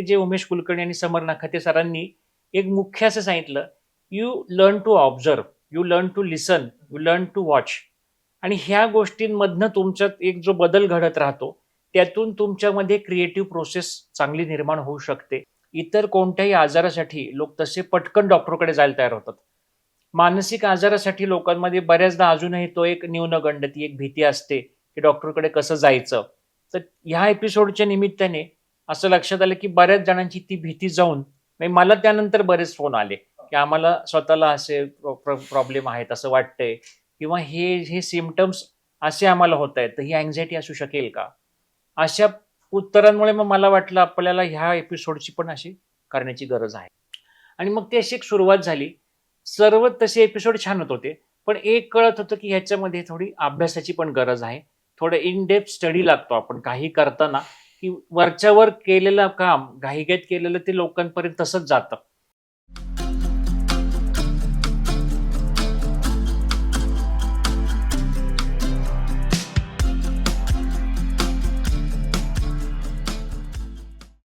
जे उमेश कुलकर्णी आणि समर नखाते सरांनी एक मुख्य असं सांगितलं, you learn to observe, you learn to listen, you learn to watch. आणि ह्या गोष्टींमधनं तुमच्यात एक जो बदल घडत राहतो, त्यातून तुमच्यामध्ये क्रिएटिव्ह प्रोसेस चांगली निर्माण होऊ शकते. इतर कोणत्याही आजारासाठी लोक तसे पटकन डॉक्टरकडे जायला तयार होतात. मानसिक आजारासाठी लोकांमध्ये बऱ्याचदा अजूनही तो एक न्यूनगंड, ती एक भीती असते की डॉक्टरकडे कसं जायचं. तर ह्या एपिसोडच्या निमित्ताने असं लक्षात आलं की बऱ्याच जणांची ती भीती जाऊन, म्हणजे मला त्यानंतर बरेच फोन आले की आम्हाला स्वतःला असे प्रॉब्लेम आहेत असं वाटतंय, किंवा हे हे सिम्पटम्स असे आम्हाला होत आहेत, तर ही अँझायटी असू शकेल का. अशा उत्तरांमुळे मग मला वाटलं आपल्याला ह्या एपिसोडची पण अशी करण्याची गरज आहे. आणि मग ती अशी एक सुरुवात झाली. सर्व तसे एपिसोड छान होत होते, पण एक कळत होतं की ह्याच्यामध्ये थोडी अभ्यासाची पण गरज आहे. थोडं इन डेप्थ स्टडी लागतो. आपण काही करताना की वरच्यावर केलेलं काम घाईघाईत केलेलं ते लोकांपर्यंत तसंच जातं.